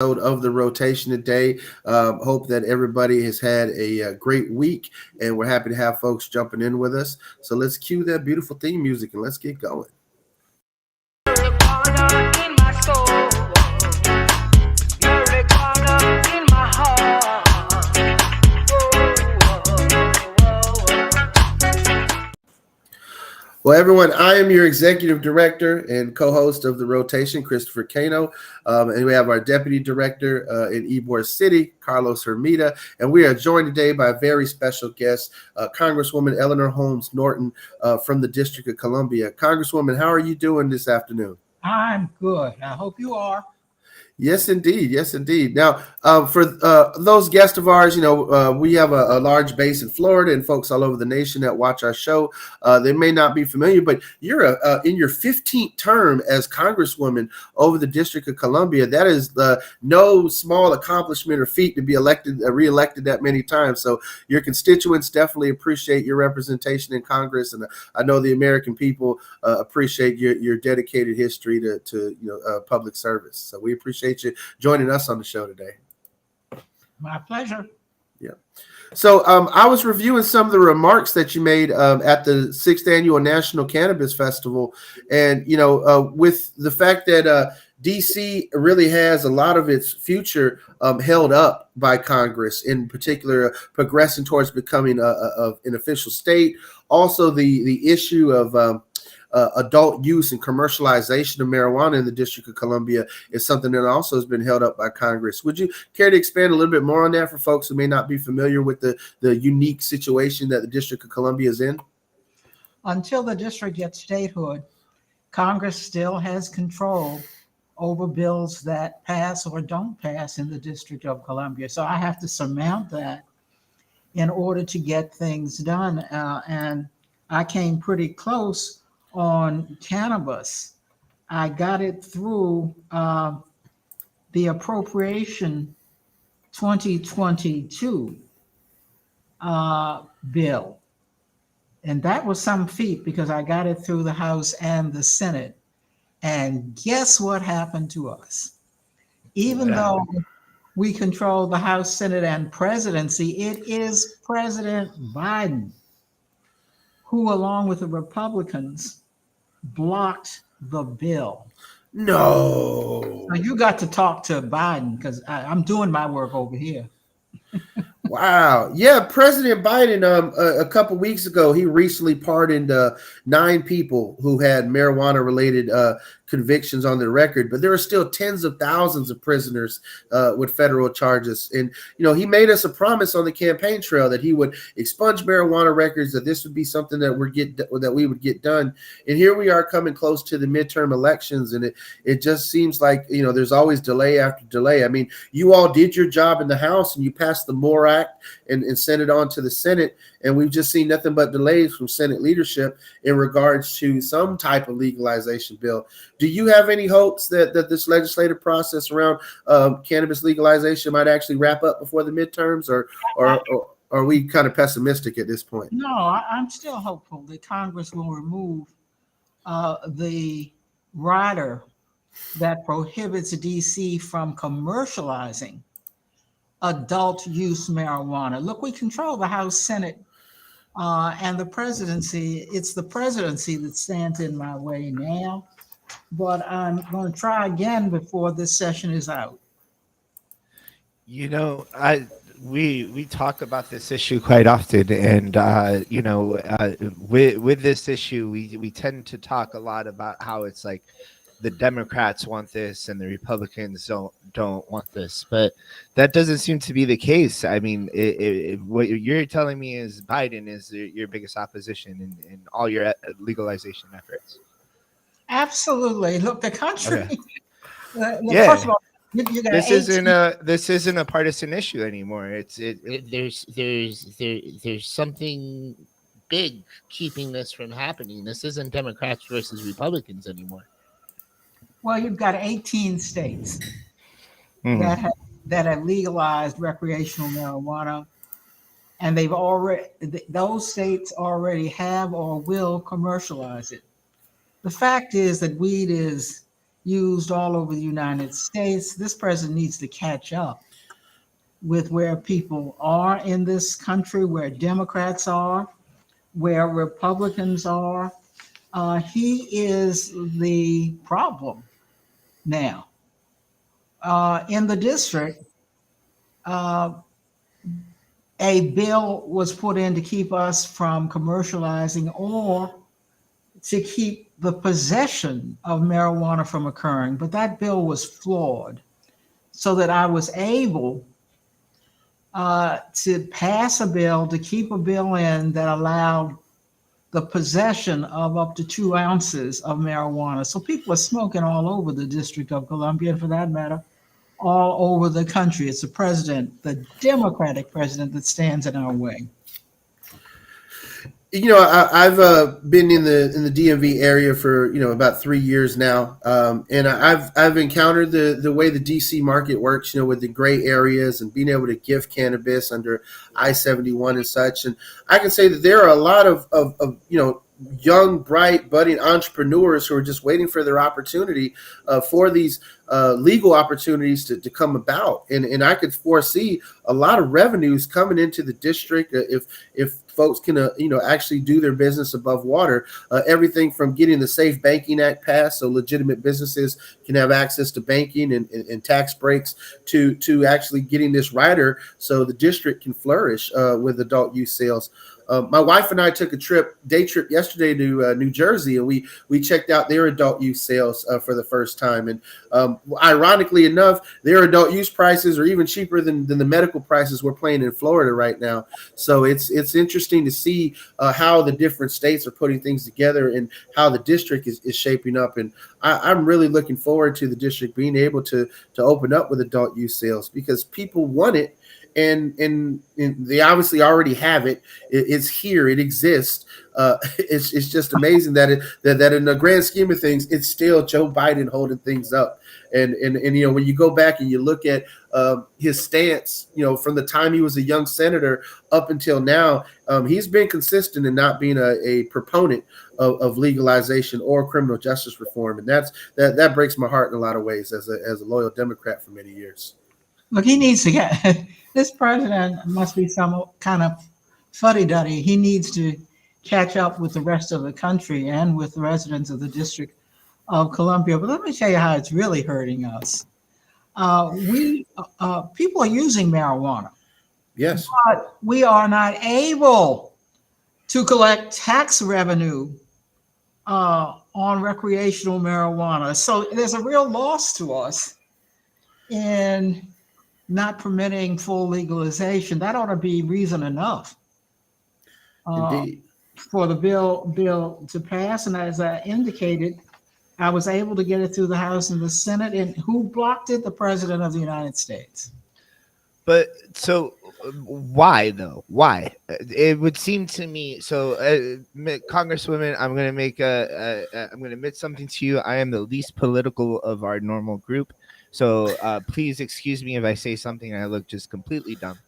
Of the rotation today. Hope that everybody has had a great week, and we're happy to have folks jumping in with us. So let's cue that beautiful theme music and let's get going. Well, everyone, I am your executive director and co-host of The Rotation, Christopher Cano. And we have our deputy director in Ybor City, Carlos Hermida. And we are joined today by a very special guest, Congresswoman Eleanor Holmes Norton from the District of Columbia. Congresswoman, how are you doing this afternoon? I'm good. I hope you are. Yes, indeed. Yes, indeed. Now, for those guests of ours, we have a large base in Florida and folks all over the nation that watch our show. They may not be familiar, but you're in your 15th term as Congresswoman over the District of Columbia. That is no small accomplishment or feat to be reelected that many times. So your constituents definitely appreciate your representation in Congress, and I know the American people appreciate your dedicated history to public service. So we appreciate you joining us on the show today. My pleasure. Yeah. So I was reviewing some of the remarks that you made at the 6th Annual National Cannabis Festival. And, with the fact that D.C. really has a lot of its future held up by Congress, in particular, progressing towards becoming an official state. Also, the issue of adult use and commercialization of marijuana in the District of Columbia is something that also has been held up by Congress. Would you care to expand a little bit more on that for folks who may not be familiar with the unique situation that the District of Columbia is in? Until the district gets statehood, Congress still has control over bills that pass or don't pass in the District of Columbia. So I have to surmount that in order to get things done. And I came pretty close on cannabis. I got it through the appropriation 2022 bill. And that was some feat because I got it through the House and the Senate. And guess what happened to us? Even though we control the House, Senate, and presidency, it is President Biden who, along with the Republicans, blocked the bill. No. So you got to talk to Biden because I'm doing my work over here. Wow. Yeah, President Biden, a couple weeks ago, he recently pardoned 9 people who had marijuana-related convictions on their record, but there are still tens of thousands of prisoners with federal charges. And, he made us a promise on the campaign trail that he would expunge marijuana records, that this would be something that we would get done. And here we are coming close to the midterm elections, and it just seems like, there's always delay after delay. I mean, you all did your job in the House and you passed the MORE Act and sent it on to the Senate, and we've just seen nothing but delays from Senate leadership in regards to some type of legalization bill. Do you have any hopes that this legislative process around cannabis legalization might actually wrap up before the midterms, or are we kind of pessimistic at this point? No, I'm still hopeful that Congress will remove the rider that prohibits DC from commercializing adult use marijuana. Look, we control the House, Senate, and the presidency. It's the presidency that stands in my way now, but I'm going to try again before this session is out. We talk about this issue quite often, and with this issue, we tend to talk a lot about how it's like the Democrats want this and the Republicans don't want this, but that doesn't seem to be the case. I mean, what you're telling me is Biden is your biggest opposition in all your legalization efforts. Absolutely. Look, the country. Okay. First of all, you got this isn't a partisan issue anymore. There's something big keeping this from happening. This isn't Democrats versus Republicans anymore. Well, you've got 18 states that have legalized recreational marijuana, and those states already have or will commercialize it. The fact is that weed is, used all over the United States. This president needs to catch up with where people are in this country, where Democrats are, where Republicans are. He is the problem now. In the district, uh, a bill was put in to keep us from commercializing or to keep the possession of marijuana from occurring. But that bill was flawed so that I was able to pass a bill, to keep a bill in that allowed the possession of up to 2 ounces of marijuana. So people are smoking all over the District of Columbia, and for that matter, all over the country. It's the president, the Democratic president, that stands in our way. I've been in the DMV area for about 3 years now, and I've encountered the way the DC market works, with the gray areas and being able to gift cannabis under I-71 and such. And I can say that there are a lot of young, bright, budding entrepreneurs who are just waiting for their opportunity for these legal opportunities to come about. And I could foresee a lot of revenues coming into the district if folks can actually do their business above water. Everything from getting the Safe Banking Act passed so legitimate businesses can have access to banking and tax breaks to actually getting this rider so the district can flourish with adult use sales. My wife and I took a day trip yesterday to New Jersey, and we checked out their adult use sales for the first time. And ironically enough, their adult use prices are even cheaper than the medical prices we're paying in Florida right now. So it's interesting to see how the different states are putting things together and how the district is shaping up. And I'm really looking forward to the district being able to open up with adult use sales because people want it. And they obviously already have it. It's here. It exists. It's just amazing that in the grand scheme of things, it's still Joe Biden holding things up. And when you go back and you look at his stance, from the time he was a young senator up until now, he's been consistent in not being a proponent of legalization or criminal justice reform, and that breaks my heart in a lot of ways as a loyal Democrat for many years. Look, he needs to get this president must be some kind of fuddy-duddy. He needs to catch up with the rest of the country and with the residents of the District of Columbia. But let me tell you how it's really hurting us. People are using marijuana. Yes. But we are not able to collect tax revenue on recreational marijuana. So there's a real loss to us in not permitting full legalization. That ought to be reason enough for the bill to pass. And as I indicated, I was able to get it through the House and the Senate. And who blocked it? The President of the United States. But so why though? Why? It would seem to me. So, Congresswoman, I'm going to admit something to you. I am the least political of our normal group. So please excuse me if I say something and I look just completely dumb.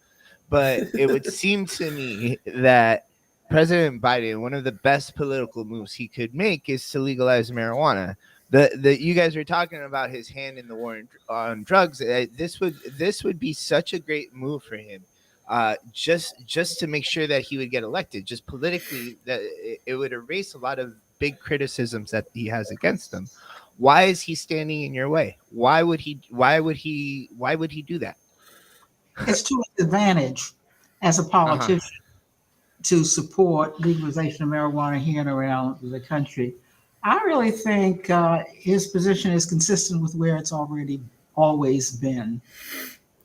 But it would seem to me that President Biden, one of the best political moves he could make is to legalize marijuana. You guys were talking about his hand in the war on drugs. This would be such a great move for him, just to make sure that he would get elected. Just politically, that it would erase a lot of big criticisms that he has against him. Why is he standing in your way? Why would he do that? It's to his advantage as a politician to support legalization of marijuana here and around the country. I really think his position is consistent with where it's always been.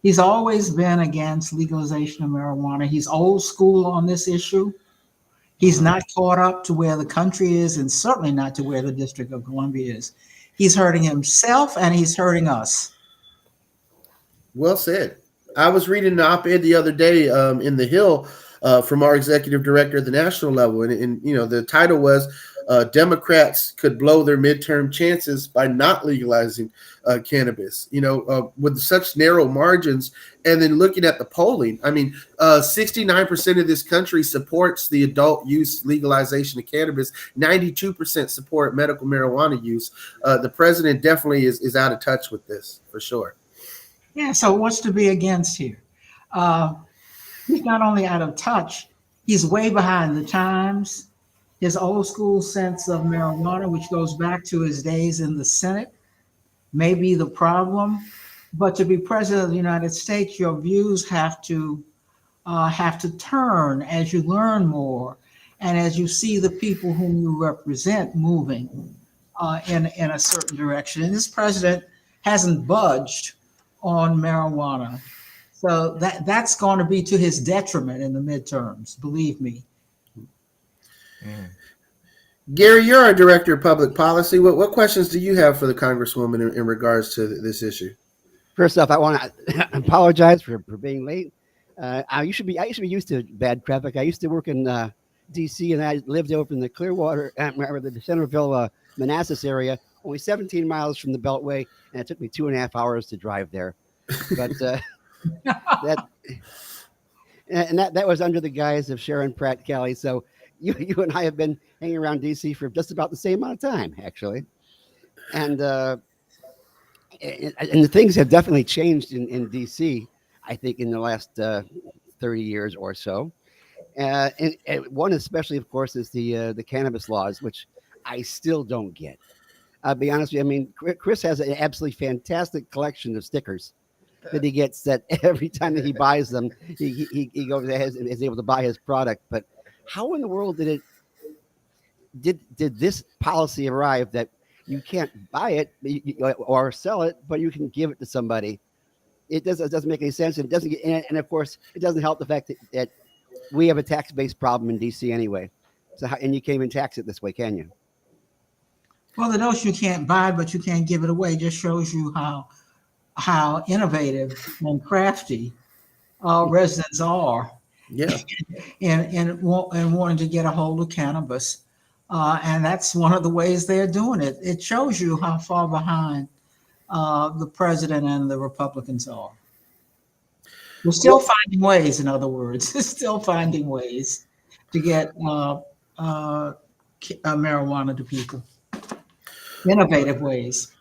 He's always been against legalization of marijuana. He's old school on this issue. He's not caught up to where the country is, and certainly not to where the District of Columbia is. He's hurting himself and he's hurting us. Well said. I was reading an op-ed the other day in The Hill from our executive director at the national level. And the title was, Democrats could blow their midterm chances by not legalizing cannabis, with such narrow margins. And then looking at the polling, I mean, 69% of this country supports the adult use legalization of cannabis. 92% support medical marijuana use. The president definitely is out of touch with this, for sure. Yeah, so what's to be against here? He's not only out of touch, he's way behind the times. His old school sense of marijuana, which goes back to his days in the Senate, may be the problem. But to be president of the United States, your views have to turn as you learn more and as you see the people whom you represent moving in a certain direction. And this president hasn't budged on marijuana. So that's going to be to his detriment in the midterms, believe me. Gary, you're our director of public policy. What questions do you have for the Congresswoman in regards to this issue? First off, I want to apologize for being late. I used to be used to bad traffic. I used to work in D.C. and I lived over in the Clearwater, the Centerville, Manassas area, only 17 miles from the Beltway, and it took me 2.5 hours to drive there. But that was under the guise of Sharon Pratt Kelly. So you and I have been hanging around D.C. for just about the same amount of time, actually, and the things have definitely changed in D.C. I think in the last 30 years or so. And one especially, of course, is the cannabis laws, which I still don't get. I'll be honest with you. I mean, Chris has an absolutely fantastic collection of stickers that he gets that every time that he buys them, he goes is able to buy his product. But how in the world did this policy arrive that you can't buy it or sell it, but you can give it to somebody? It doesn't make any sense. And it doesn't and of course, it doesn't help the fact that we have a tax-based problem in D.C. anyway. So and you can't even tax it this way, can you? Well, the notion you can't buy it, but you can't give it away just shows you how innovative and crafty residents are. Yeah. And wanting to get a hold of cannabis. And that's one of the ways they're doing it. It shows you how far behind the president and the Republicans are. We're still finding ways, in other words, still finding ways to get marijuana to people. Innovative ways.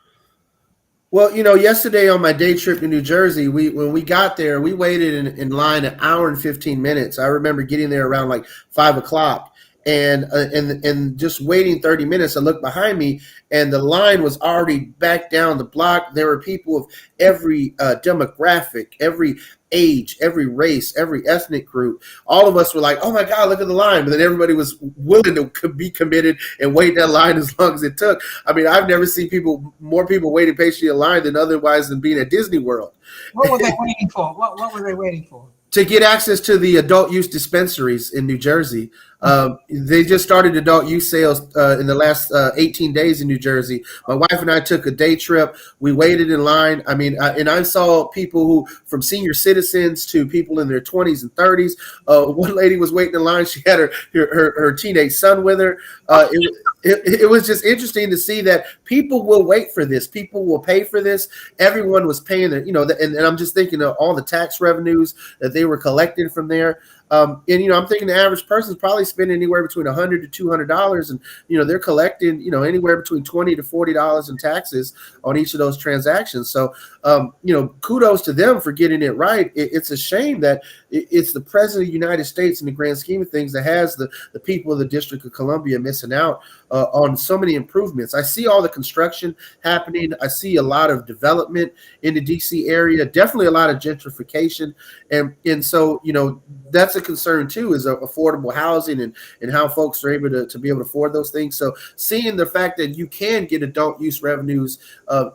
Well, yesterday on my day trip to New Jersey, when we got there, we waited in line an hour and 15 minutes. I remember getting there around like 5 o'clock. And just waiting 30 minutes, I looked behind me and the line was already back down the block. There were people of every demographic, every age, every race, every ethnic group. All of us were like, oh my God, look at the line. But then everybody was willing to be committed and wait that line as long as it took. I mean, I've never seen more people waiting patiently in line than being at Disney World. What were they waiting for? What were they waiting for? To get access to the adult use dispensaries in New Jersey. They just started adult use sales in the last 18 days in New Jersey. My wife and I took a day trip. We waited in line. I mean, and I saw people who, from senior citizens to people in their 20s and 30s. One lady was waiting in line. She had her teenage son with her. It was just interesting to see that people will wait for this. People will pay for this. Everyone was paying their, and I'm just thinking of all the tax revenues that they were collecting from there. I'm thinking the average person is probably spending anywhere between $100 to $200, and they're collecting anywhere between $20 to $40 in taxes on each of those transactions. So kudos to them for getting it right. It's a shame that it's the president of the United States, in the grand scheme of things, that has the people of the District of Columbia missing out on so many improvements. I see all the construction happening. I see a lot of development in the DC area, definitely a lot of gentrification, and so that's a concern too, is affordable housing and how folks are able to be able to afford those things. So seeing the fact that you can get adult use revenues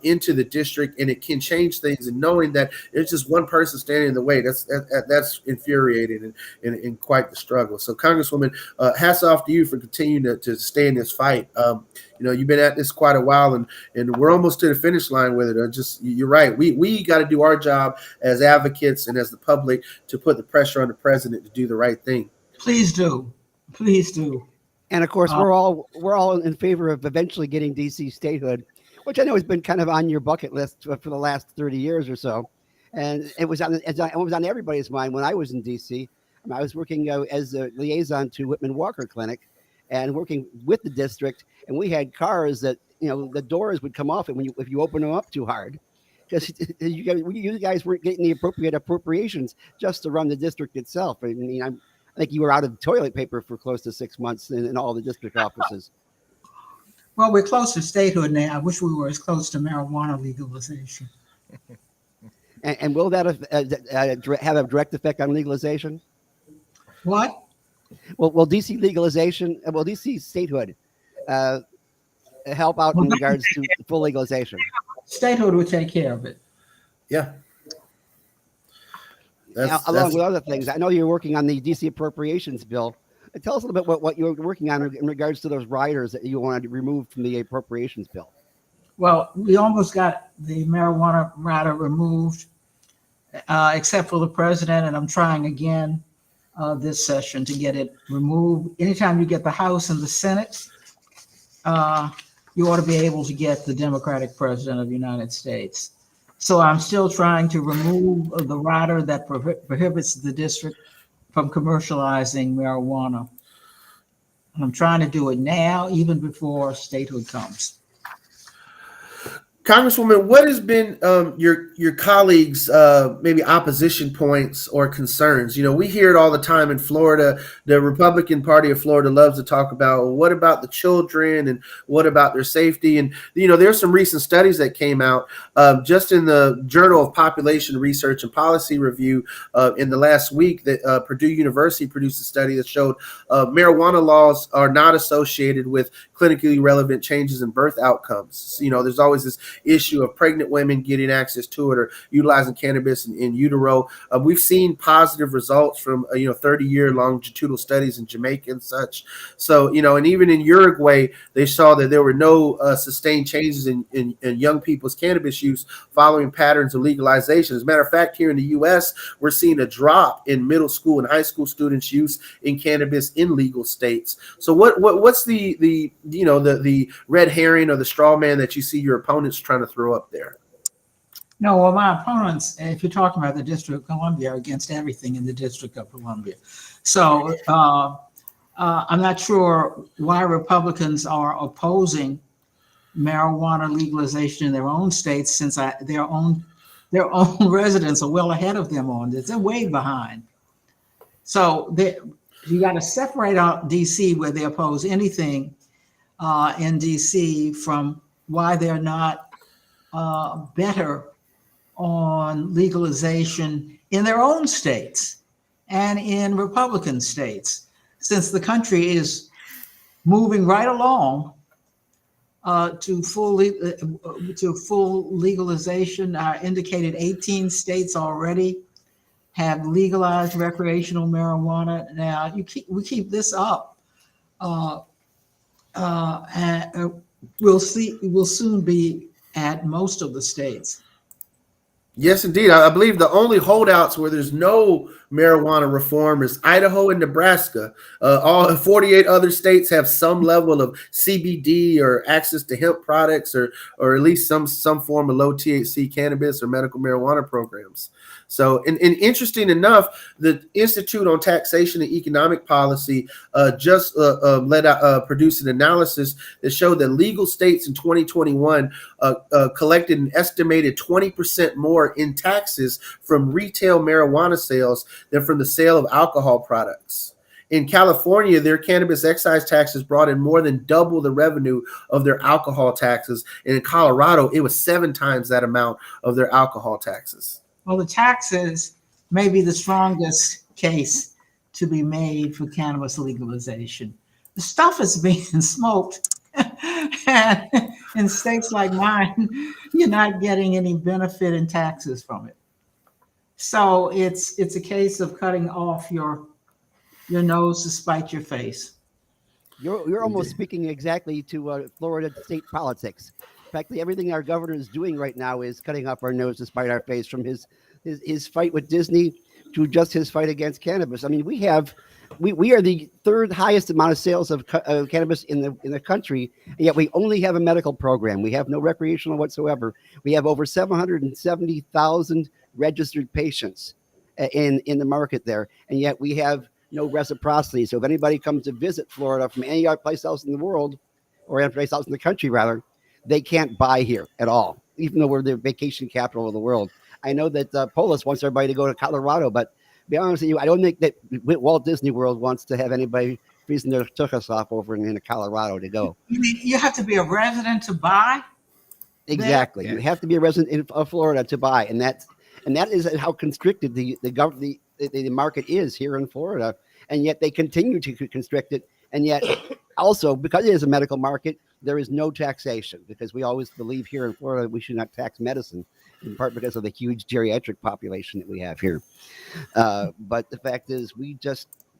into the district and it can change things, and knowing that it's just one person standing in the way, that's infuriating and quite the struggle. So Congresswoman, hats off to you for continuing to stay in this fight. You've been at this quite a while, and we're almost to the finish line with it. You're right. We got to do our job as advocates and as the public to put the pressure on the president to do the right thing. Please do. Please do. And of course, Uh, we're all in favor of eventually getting DC statehood, which I know has been kind of on your bucket list for the last 30 years or so. And it was on everybody's mind when I was in DC. I was working as a liaison to Whitman Walker Clinic, and working with the district. And we had cars that the doors would come off, and if you open them up too hard, because you guys weren't getting the appropriate appropriations just to run the district itself. I mean, I think you were out of toilet paper for close to 6 months in all the district offices. well, we're close to statehood now. I wish we were as close to marijuana legalization. And will that have a direct effect on legalization? What? Well, will DC legalization, will DC statehood help out Well, in regards to full legalization? Statehood would take care of it. Yeah. Now, along with other things, I know you're working on the DC appropriations bill. Tell us a little bit what you're working on in regards to those riders that you wanted to remove from the appropriations bill. Well, we almost got the marijuana rider removed, except for the president, and I'm trying again this session to get it removed. Anytime you get the House and the Senate, you ought to be able to get the Democratic president of the United States. So I'm still trying to remove the rider that prohibits the district from commercializing marijuana. And I'm trying to do it now, even before statehood comes. Congresswoman, what has been your colleagues' maybe opposition points or concerns? We hear it all the time in Florida. The Republican Party of Florida loves to talk about, well, what about the children and what about their safety? And there's some recent studies that came out just in the Journal of Population Research and Policy Review in the last week that Purdue University produced a study that showed marijuana laws are not associated with clinically relevant changes in birth outcomes. There's always this issue of pregnant women getting access to it or utilizing cannabis in utero. We've seen positive results from 30-year longitudinal studies in Jamaica and such. So and even in Uruguay, they saw that there were no sustained changes in young people's cannabis use following patterns of legalization. As a matter of fact, here in the U.S., we're seeing a drop in middle school and high school students' use in cannabis in legal states. So what's the red herring or the straw man that you see your opponents trying to throw up there? No, well, my opponents, if you're talking about the District of Columbia, are against everything in the District of Columbia. So I'm not sure why Republicans are opposing marijuana legalization in their own states, since their own residents are well ahead of them on this. They're way behind. So you got to separate out DC, where they oppose anything in DC, from why they're not better on legalization in their own states and in Republican states, since the country is moving right along to full legalization. I indicated 18 states already have legalized recreational marijuana. Now we keep this up, and we'll soon be at most of the states. Yes, indeed. I believe the only holdouts where there's no marijuana reform is Idaho and Nebraska. All 48 other states have some level of CBD or access to hemp products, or at least some form of low THC cannabis or medical marijuana programs. So, and interesting enough, the Institute on Taxation and Economic Policy just produced an analysis that showed that legal states in 2021 collected an estimated 20% more in taxes from retail marijuana sales than from the sale of alcohol products. In California, their cannabis excise taxes brought in more than double the revenue of their alcohol taxes. And in Colorado, it was 7 times that amount of their alcohol taxes. Well, the taxes may be the strongest case to be made for cannabis legalization. The stuff is being smoked, and in states like mine, you're not getting any benefit in taxes from it. So it's a case of cutting off your nose to spite your face. You're almost speaking exactly to Florida state politics. Practically everything our governor is doing right now is cutting off our nose to spite our face, from his his fight with Disney to just his fight against cannabis. I mean, we are the third highest amount of sales of cannabis in the country, and yet we only have a medical program. We have no recreational whatsoever. We have over 770,000 registered patients in the market there, and yet we have no reciprocity. So if anybody comes to visit Florida from any other place else in the world, or any place else in the country rather, they can't buy here at all, even though we're the vacation capital of the world. I know that Polis wants everybody to go to Colorado, but to be honest with you, I don't think that Walt Disney World wants to have anybody freezing their tuchus off over in Colorado to go. You have to be a resident to buy? Exactly. Yeah. You have to be a resident of Florida to buy, and that is how constricted the market is here in Florida, and yet they continue to constrict it. And yet, also because it is a medical market, there is no taxation, because we always believe here in Florida we should not tax medicine, in part because of the huge geriatric population that we have here. But the fact is,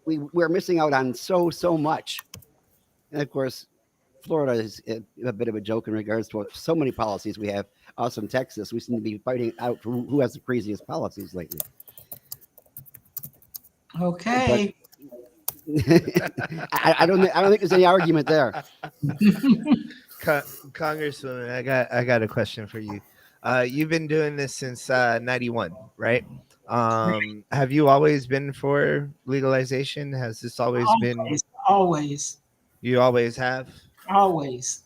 we're missing out on so much, and of course, Florida is a bit of a joke in regards to so many policies we have. Us in Texas, we seem to be fighting out for who has the craziest policies lately. Okay. I don't think there's any argument there. Congresswoman, I got a question for you. You've been doing this since '91, right? Have you always been for legalization? Has this always been? Always. You always have? Always.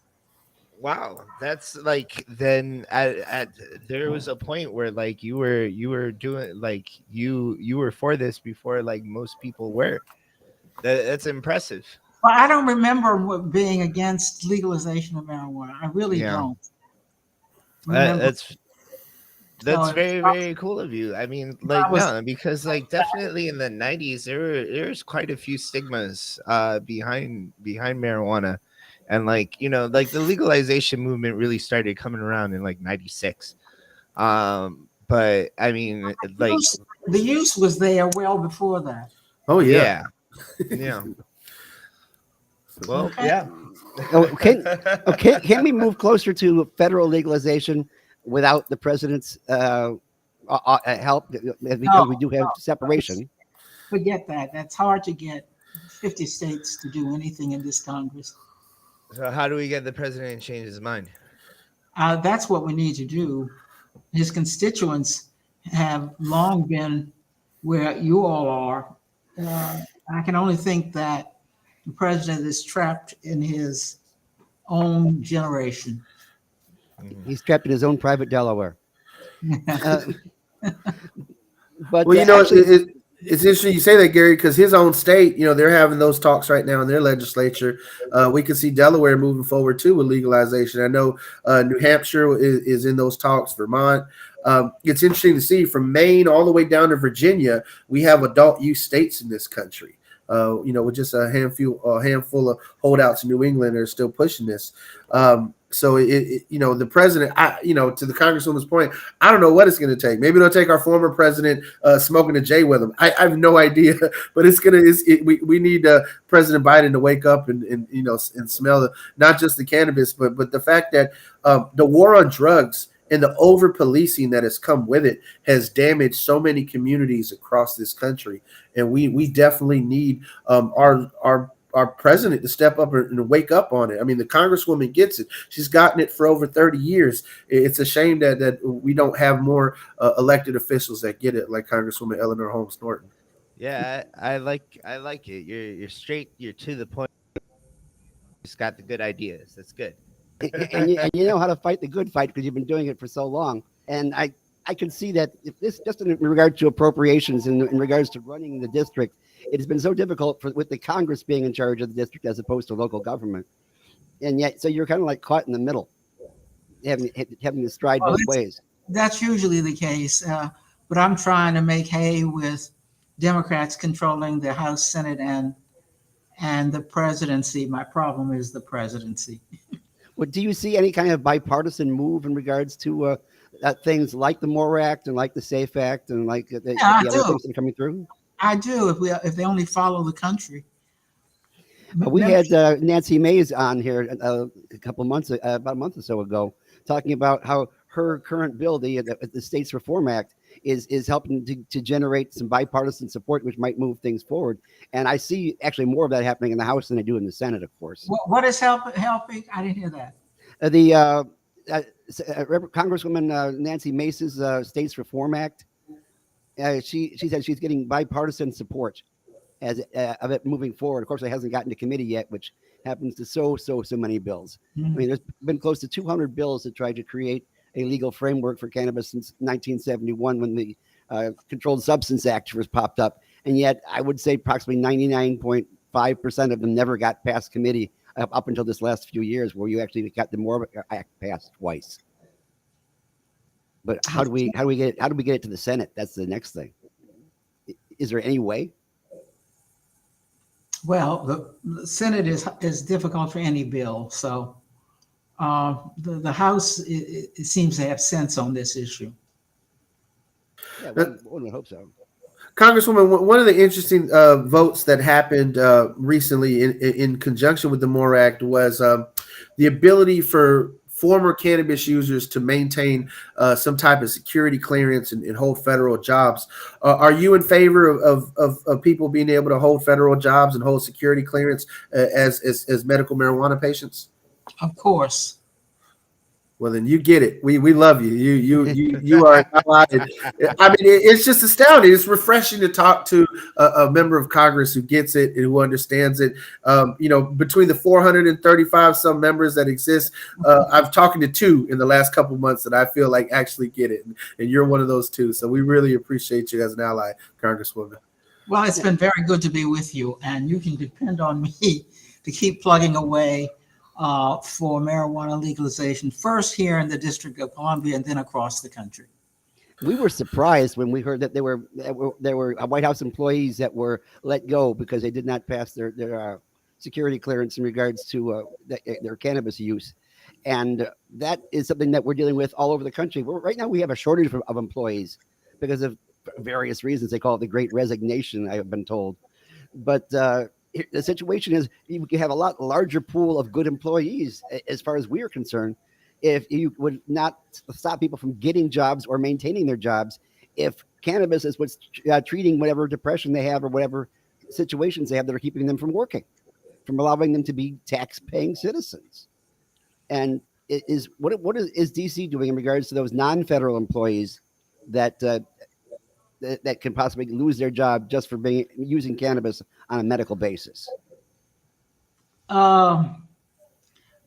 Wow, that's like then at there was a point where like you were doing like you were for this before like most people were. That's impressive. Well, I don't remember being against legalization of marijuana. I really don't. That's So very, very cool of you. I mean, like, no, because like definitely in the 90s there's quite a few stigmas behind marijuana. And like, you know, like the legalization movement really started coming around in like 96. But I mean, like the use was there well before that. Oh yeah. Yeah. Well, Okay. yeah. Can we move closer to federal legalization without the president's help? Because we do have separation. Forget that. That's hard to get 50 states to do anything in this Congress. So how do we get the president to change his mind? That's what we need to do. His constituents have long been where you all are. I can only think that the president is trapped in his own generation. He's trapped in his own private Delaware. But Well, you know, it's interesting you say that, Gary, because his own state, you know, they're having those talks right now in their legislature. We can see Delaware moving forward too with legalization. I know New Hampshire is in those talks. Vermont. It's interesting to see from Maine all the way down to Virginia. We have adult use states in this country. You know, with just a handful of holdouts in New England are still pushing this. So you know, the president, you know, to the Congresswoman's point, I don't know what it's going to take. Maybe it'll take our former president smoking a J with him. I have no idea, but we need President Biden to wake up and you know, and smell not just the cannabis, but the fact that the war on drugs and the over policing that has come with it has damaged so many communities across this country. And we definitely need our president to step up and wake up on it. I mean, the Congresswoman gets it. She's gotten it for over 30 years. It's a shame that we don't have more elected officials that get it, like Congresswoman Eleanor Holmes Norton. Yeah, I like it. You're straight. You're to the point. Just got the good ideas. That's good. and you know how to fight the good fight because you've been doing it for so long. And I can see that if this, just in regard to appropriations and in regards to running the district, it has been so difficult with the Congress being in charge of the district as opposed to local government. And yet, so you're kind of like caught in the middle, having to stride both ways. That's usually the case. But I'm trying to make hay with Democrats controlling the House, Senate, and the presidency. My problem is the presidency. Well, do you see any kind of bipartisan move in regards to things like the MORE Act and like the SAFE Act and like the other things that are coming through? I do, if they only follow the country. We had Nancy Mays on here a couple months, about a month or so ago, talking about how her current bill, the States Reform Act, is helping to generate some bipartisan support, which might move things forward. And I see actually more of that happening in the House than I do in the Senate, of course. What is helping? I didn't hear that. Congresswoman Nancy Mace's States Reform Act. She said she's getting bipartisan support as of it moving forward. Of course, it hasn't gotten to committee yet, which happens to so many bills. Mhm. I mean, there's been close to 200 bills that tried to create a legal framework for cannabis since 1971, when the Controlled Substance Act first popped up, and yet I would say approximately 99.5% of them never got past committee up until this last few years, where you actually got the More Act passed twice. But how do we get it to the Senate? That's the next thing. Is there any way? Well, the Senate is difficult for any bill. So the House it seems to have sense on this issue. Yeah, one would hope so. Congresswoman, one of the interesting votes that happened recently in conjunction with the MORE Act was the ability for former cannabis users to maintain some type of security clearance and hold federal jobs. Are you in favor of people being able to hold federal jobs and hold security clearance as medical marijuana patients? Of course. Well, then you get it. We love you. You are allied. I mean, it's just astounding. It's refreshing to talk to a member of Congress who gets it and who understands it. Between the 435 some members that exist, I've talked to two in the last couple months that I feel like actually get it, and you're one of those two. So we really appreciate you as an ally, Congresswoman. Well, it's been very good to be with you, and you can depend on me to keep plugging away for marijuana legalization, first here in the District of Columbia and then across the country. We were surprised when we heard that there were White House employees that were let go because they did not pass their security clearance in regards to their cannabis use. And that is something that we're dealing with all over the country. Right now we have a shortage of employees because of various reasons. They call it the Great Resignation, I have been told. But the situation is you can have a lot larger pool of good employees, as far as we are concerned, if you would not stop people from getting jobs or maintaining their jobs. If cannabis is what's treating whatever depression they have or whatever situations they have that are keeping them from working, from allowing them to be tax-paying citizens. And what is DC doing in regards to those non-federal employees that can possibly lose their job just for using cannabis on a medical basis?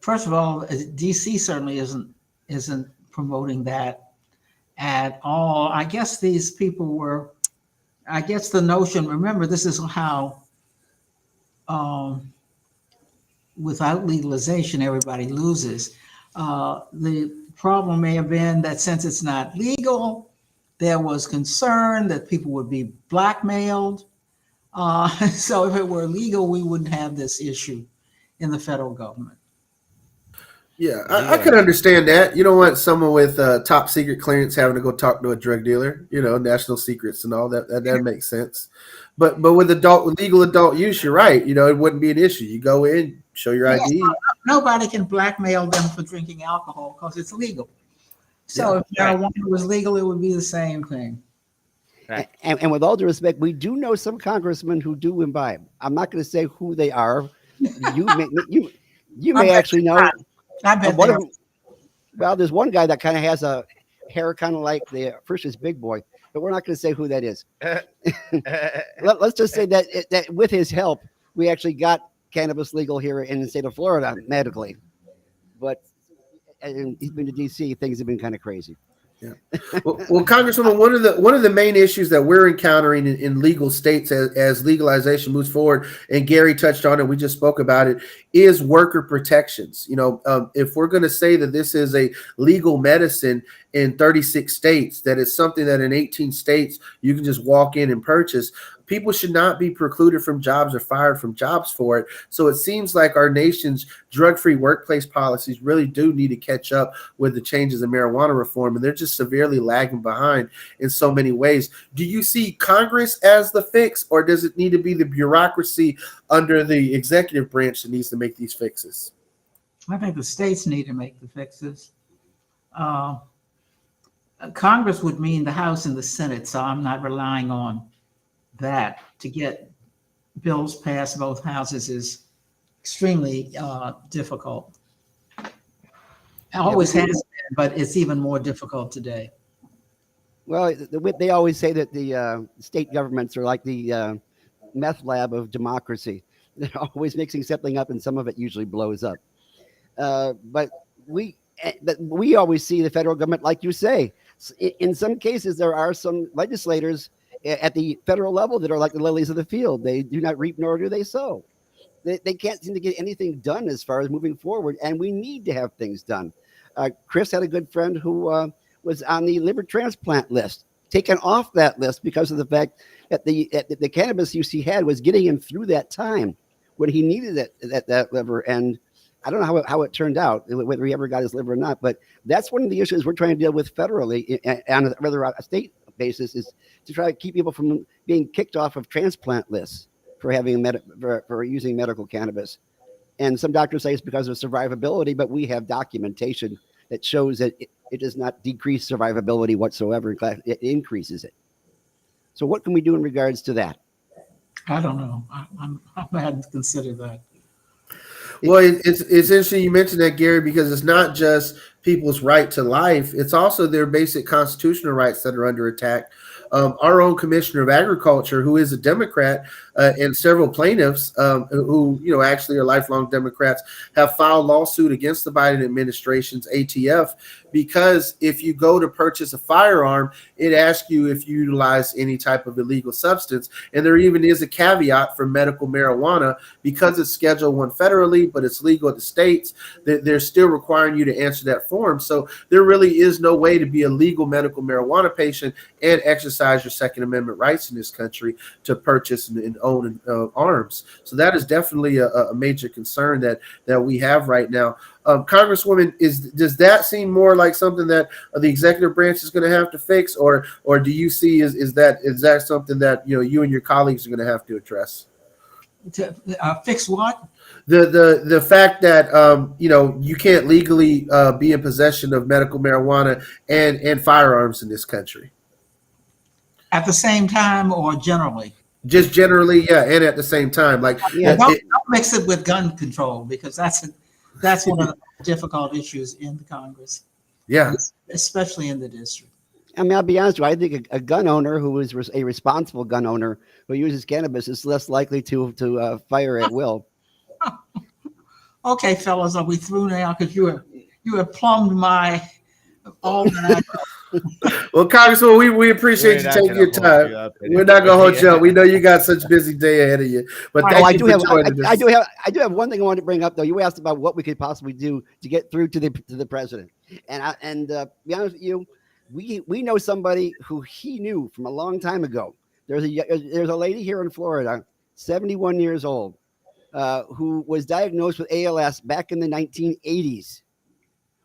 First of all, DC certainly isn't promoting that at all. I guess these people were. I guess the notion. Remember, this is how. Without legalization, everybody loses. The problem may have been that since it's not legal, there was concern that people would be blackmailed. So if it were legal, we wouldn't have this issue in the federal government. Yeah, I could understand that. You don't want someone with top secret clearance having to go talk to a drug dealer, national secrets and all that. That makes sense. But with legal adult use, you're right. It wouldn't be an issue. You go in, show your ID. Nobody can blackmail them for drinking alcohol because it's legal. So if marijuana was legal, it would be the same thing. Right. And with all due respect, we do know some congressmen who do imbibe. I'm not going to say who they are. You may actually know. I bet well, there's one guy that kind of has a hair kind of like the Frisch's Big Boy, but we're not going to say who that is. Let's just say that with his help, we actually got cannabis legal here in the state of Florida medically. But and he's been to DC. Things have been kind of crazy. Yeah. Well, Congresswoman, one of the main issues that we're encountering in legal states as legalization moves forward, and Gary touched on it, we just spoke about it, is worker protections. If we're going to say that this is a legal medicine in 36 states, that is something that in 18 states you can just walk in and purchase, people should not be precluded from jobs or fired from jobs for it. So it seems like our nation's drug-free workplace policies really do need to catch up with the changes in marijuana reform, and they're just severely lagging behind in so many ways. Do you see Congress as the fix, or does it need to be the bureaucracy under the executive branch that needs to make these fixes? I think the states need to make the fixes. Congress would mean the House and the Senate, so I'm not relying on that to get bills passed. Both houses is extremely difficult. It always has been, but it's even more difficult today. Well, they always say that the state governments are like the meth lab of democracy. They're always mixing something up, and some of it usually blows up. But we always see the federal government, like you say. In some cases, there are some legislators at the federal level that are like the lilies of the field. They do not reap nor do they sow. They can't seem to get anything done as far as moving forward, and we need to have things done. Chris had a good friend who was on the liver transplant list, taken off that list because of the fact that the cannabis use he had was getting him through that time when he needed that liver. And I don't know how it turned out, whether he ever got his liver or not, but that's one of the issues we're trying to deal with federally on a state basis, is to try to keep people from being kicked off of transplant lists for having for using medical cannabis. And some doctors say it's because of survivability, but we have documentation that shows that it does not decrease survivability whatsoever. It increases it. So what can we do in regards to that? I don't know. I hadn't considered that. Well, it's interesting you mentioned that, Gary, because it's not just people's right to life. It's also their basic constitutional rights that are under attack. Our own Commissioner of Agriculture, who is a Democrat, and several plaintiffs who actually are lifelong Democrats, have filed lawsuit against the Biden administration's ATF, because if you go to purchase a firearm, it asks you if you utilize any type of illegal substance. And there even is a caveat for medical marijuana, because it's Schedule I federally, but it's legal at the states, that they're still requiring you to answer that form. So there really is no way to be a legal medical marijuana patient and exercise your Second Amendment rights in this country to purchase and own arms. So that is definitely a major concern that we have right now. Congresswoman, does that seem more like something that the executive branch is going to have to fix, or do you see is that something that you and your colleagues are going to have to address? To fix what? The fact that you can't legally be in possession of medical marijuana and firearms in this country. At the same time, or generally? Just generally, yeah, and at the same time, like don't mix it with gun control, because that's one of the difficult issues in the Congress. Yeah, especially in the district. I mean, I'll be honest with you. I think a gun owner who is a responsible gun owner who uses cannabis is less likely to fire at will. Okay, fellas, are we through now? Because you have plumbed my all that. Well, Congressman, we appreciate you taking your time. We're not gonna hold you up. We know you got such a busy day ahead of you. But thank you for joining us. I do have one thing I wanted to bring up, though. You asked about what we could possibly do to get through to the president, and to be honest with you, we know somebody who he knew from a long time ago. There's a lady here in Florida, 71 years old, who was diagnosed with ALS back in the 1980s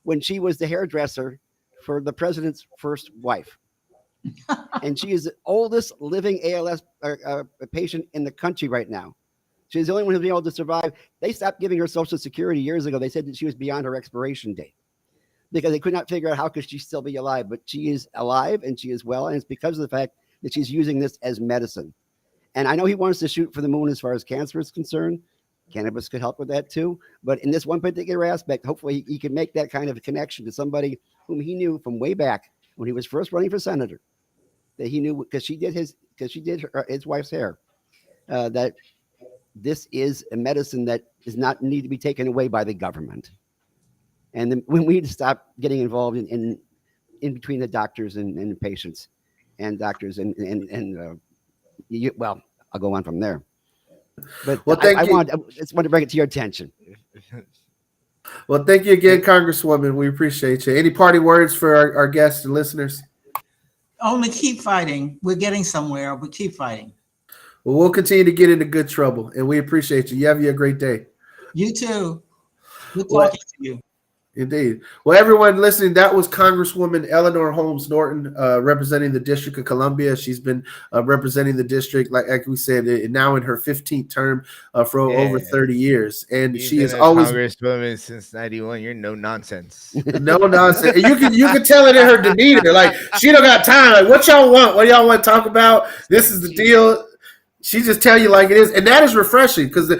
when she was the hairdresser for the president's first wife. And she is the oldest living ALS patient in the country right now. She's the only one who's been able to survive. They stopped giving her Social Security years ago. They said that she was beyond her expiration date because they could not figure out how could she still be alive. But she is alive and she is well. And it's because of the fact that she's using this as medicine. And I know he wants to shoot for the moon as far as cancer is concerned. Cannabis could help with that too. But in this one particular aspect, hopefully he can make that kind of a connection to somebody whom he knew from way back when he was first running for senator, that he knew because she did his wife's hair, that this is a medicine that does not need to be taken away by the government. And then we need to stop getting involved in between the doctors and patients and doctors well, I'll go on from there. But well, I just want to bring it to your attention. Well, thank you again, Congresswoman. We appreciate you. Any party words for our guests and listeners? Only keep fighting. We're getting somewhere, but keep fighting. Well, we'll continue to get into good trouble, and we appreciate you. You have a great day. You too. Good talking to you. Indeed. Well, everyone listening, that was Congresswoman Eleanor Holmes Norton, representing the District of Columbia. She's been representing the district, like we said, now in her 15th term for over 30 years. And You've she been is a always congresswoman since '91. You're no nonsense. no nonsense. And you can tell it in her demeanor. Like, she don't got time. Like, what y'all want? What y'all want to talk about? This is the deal. She just tell you like it is, and that is refreshing because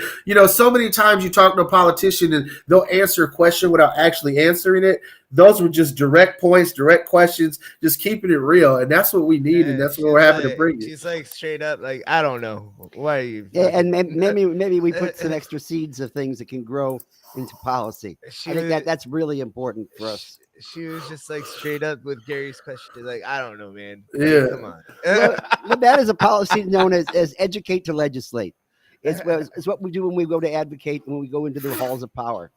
so many times you talk to a politician and they'll answer a question without actually answering it. Those were just direct points, direct questions, just keeping it real, and that's what we need, and that's what we're happy to bring you. She's like straight up, like, I don't know, why are you? Yeah, and maybe we put some extra seeds of things that can grow into policy. I think that's really important for us. She was just like straight up with Gary's question, like, I don't know, man. Yeah, come on. Well, that is a policy known as educate to legislate. It's what we do when we go to advocate, when we go into the halls of power.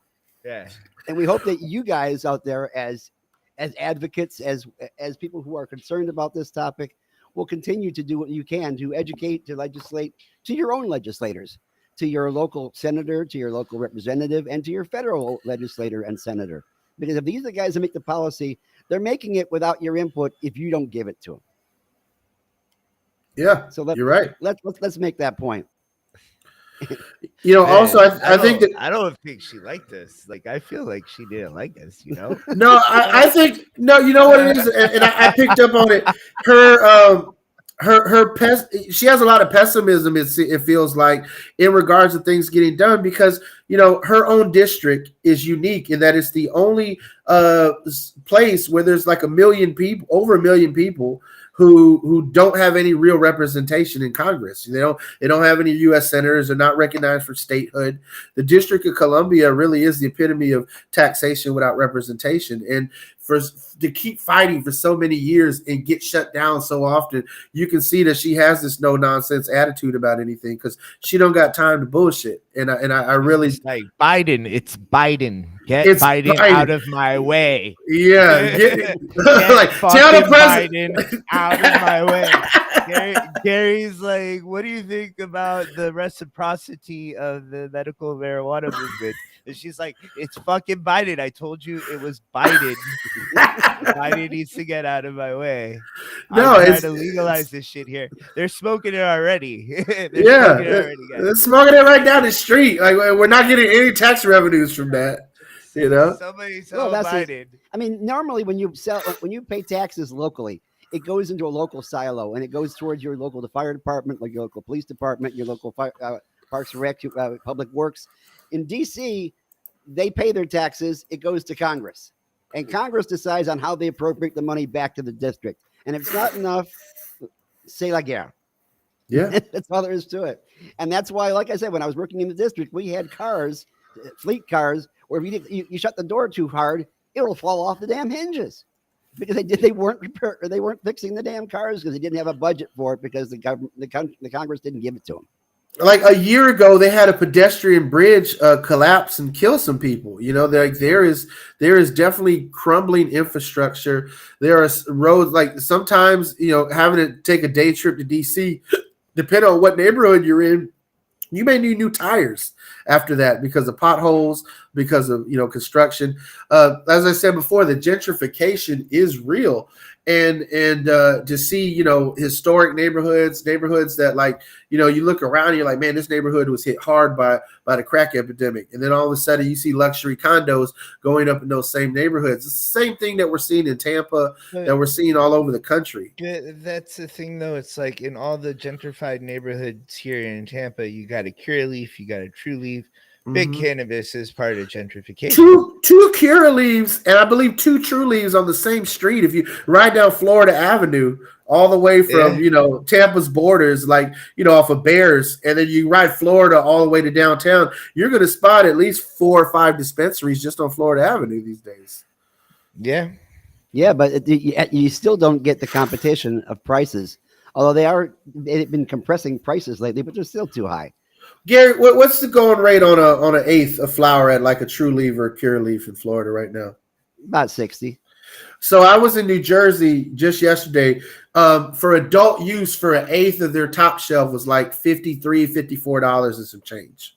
Yeah, and we hope that you guys out there, as advocates, as people who are concerned about this topic, will continue to do what you can to educate, to legislate, to your own legislators, to your local senator, to your local representative, and to your federal legislator and senator. Because if these are the guys that make the policy, they're making it without your input if you don't give it to them. Yeah, so you're right. Let's make that point. Man, also, I think that I don't think she liked us. Like, I feel like she didn't like us. No, I think no. You know what it is, and I picked up on it. She has a lot of pessimism. It feels like in regards to things getting done because her own district is unique in that it's the only place where there's like over a million people who don't have any real representation in Congress. They don't have any U.S. senators. They're not recognized for statehood. The District of Columbia really is the epitome of taxation without representation. And to keep fighting for so many years and get shut down so often, you can see that she has this no nonsense attitude about anything because she don't got time to bullshit. And I really like Biden. It's Biden. Get Biden out of my way. Yeah, get like tell the president Biden out of my way. Gary's like, what do you think about the reciprocity of the medical marijuana movement? And she's like, it's fucking Biden. I told you it was Biden. Biden needs to get out of my way. No, I'm trying to legalize this shit here. They're smoking it already. They're smoking it right down the street. Like, we're not getting any tax revenues from that. Somebody tell Biden. Normally when you pay taxes locally, it goes into a local silo and it goes towards your local fire department, like your local police department, your local Parks and Rec, Public Works. In DC, they pay their taxes. It goes to Congress, and Congress decides on how they appropriate the money back to the district. And if it's not enough, say la guerre. Yeah, that's all there is to it. And that's why, like I said, when I was working in the district, we had cars, fleet cars, where if you shut the door too hard, it'll fall off the damn hinges because they weren't fixing the damn cars because they didn't have a budget for it because the Congress didn't give it to them. Like a year ago, they had a pedestrian bridge collapse and kill some people. There is definitely crumbling infrastructure. There are roads like sometimes having to take a day trip to DC, depending on what neighborhood you're in, you may need new tires after that because of potholes, because of construction. As I said before, the gentrification is real, and to see historic neighborhoods that you look around and you're like, man, this neighborhood was hit hard by the crack epidemic, and then all of a sudden you see luxury condos going up in those same neighborhoods. It's the same thing that we're seeing in Tampa, that we're seeing all over the country. That's the thing, though. It's like in all the gentrified neighborhoods here in Tampa, you got a Curaleaf, you got a True Leaf. Big cannabis is part of gentrification. Two Curaleaves and I believe 2 True Leaves on the same street. If you ride down Florida Avenue all the way from Tampa's borders, off of Bears, and then you ride Florida all the way to downtown, you're going to spot at least 4 or 5 dispensaries just on Florida Avenue these days. Yeah, but you still don't get the competition of prices. Although they've been compressing prices lately, but they're still too high. Gary, what's the going rate on an eighth of flower at like a True Leaf or a Curaleaf in Florida right now? About 60. So I was in New Jersey just yesterday. For adult use, for an eighth of their top shelf was like $53, $54 and some change.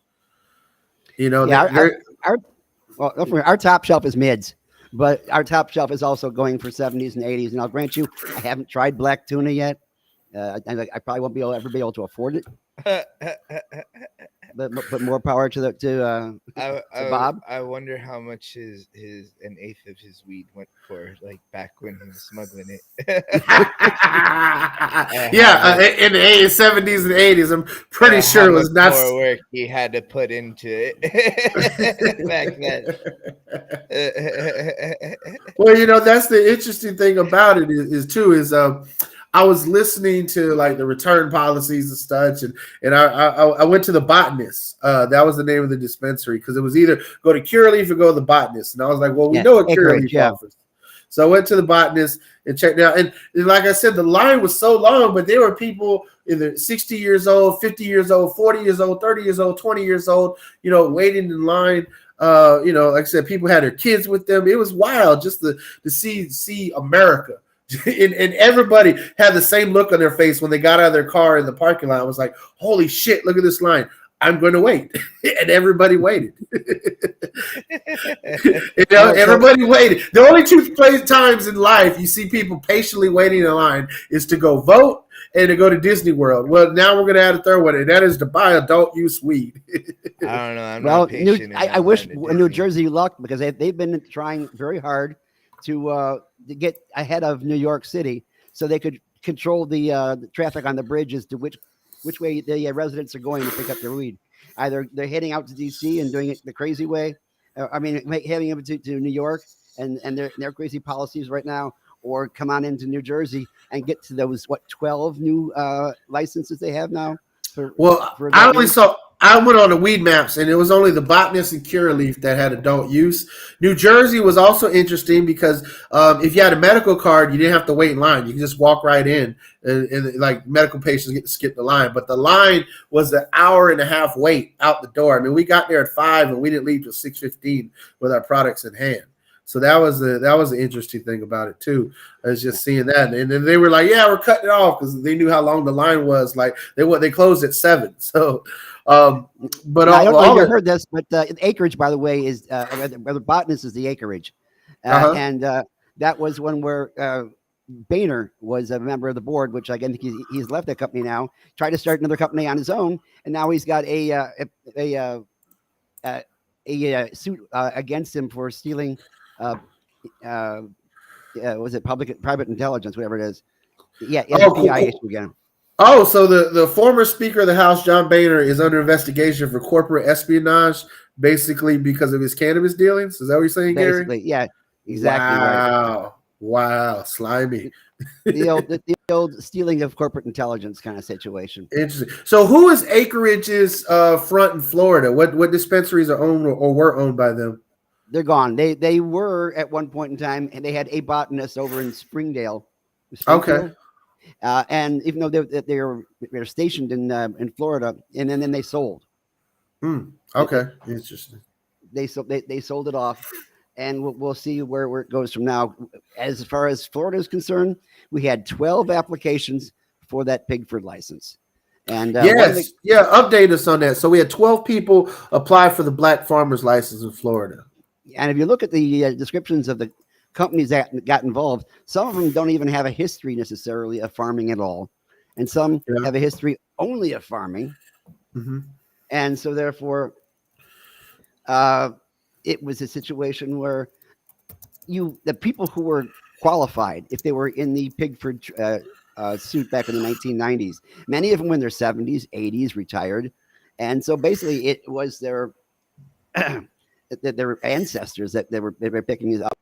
Well, don't forget, our top shelf is mids, but our top shelf is also going for 70s and 80s. And I'll grant you, I haven't tried black tuna yet. I probably won't ever be able to afford it. But more power to Bob. I wonder how much an eighth of his weed went for, like back when he was smuggling it. In the 70s and 80s, I'm pretty sure it was not more work he had to put into it back then. Well, that's the interesting thing about it is I was listening to like the return policies and such, and I went to the botanist. That was the name of the dispensary, because it was either go to Curaleaf or go to the botanist. And I was like, well, we know what Curaleaf offers. So I went to the botanist and checked it out. And like I said, the line was so long, but there were people either 60 years old, 50 years old, 40 years old, 30 years old, 20 years old, waiting in line. Like I said, people had their kids with them. It was wild just to see America. and everybody had the same look on their face when they got out of their car in the parking lot. I was like, holy shit, look at this line. I'm going to wait. And everybody waited. Everybody waited. The only two times in life you see people patiently waiting in line is to go vote and to go to Disney World. Well, now we're going to add a third one, and that is to buy adult use weed. I don't know. I'm not patient. I wish New Jersey luck, because they've been trying very hard to get ahead of New York City, so they could control the traffic on the bridge as to which way the residents are going to pick up their weed. Either they're heading out to DC and doing it the crazy way, heading up to New York and their crazy policies right now, or come on into New Jersey and get to those 12 new licenses they have now. I went on the weed maps, and it was only the botanist and Curaleaf that had adult use. New Jersey was also interesting because if you had a medical card, you didn't have to wait in line. You can just walk right in, and like medical patients get to skip the line. But the line was an hour and a half wait out the door. I mean, we got there at 5, and we didn't leave till 6:15 with our products in hand. So that was the interesting thing about it too. I was just seeing that, and then they were like, "Yeah, we're cutting it off," because they knew how long the line was. Like they closed at 7. So, but I don't know if you heard this, but acreage, by the way, is the botanist is the acreage, and that was one where Boehner was a member of the board, which I think he's left that company now. Tried to start another company on his own, and now he's got a suit against him for stealing. Was it private intelligence, whatever it is? Yeah, FBI issue again. Oh, so the former Speaker of the House, John Boehner, is under investigation for corporate espionage, basically because of his cannabis dealings. Is that what you're saying, Gary? Basically, yeah, exactly. Right. Wow, slimy. The old stealing of corporate intelligence kind of situation. Interesting. So, who is Acreage's front in Florida? What dispensaries are owned or were owned by them? They're gone. They were at one point in time, and they had a botanist over in Springdale. Okay. And even though they're stationed in Florida, and then they sold. Okay, interesting. They sold it off, and we'll see where it goes from now. As far as Florida is concerned, we had 12 applications for that Pigford license. And update us on that. So we had 12 people apply for the black farmers license in Florida. And if you look at the descriptions of the companies that got involved, some of them don't even have a history necessarily of farming at all, and some have a history only of farming. Mm-hmm. And so therefore it was a situation where the people who were qualified, if they were in the Pigford suit back in the 1990s, many of them in their 70s, 80s, retired. And so basically it was their ancestors that they were picking up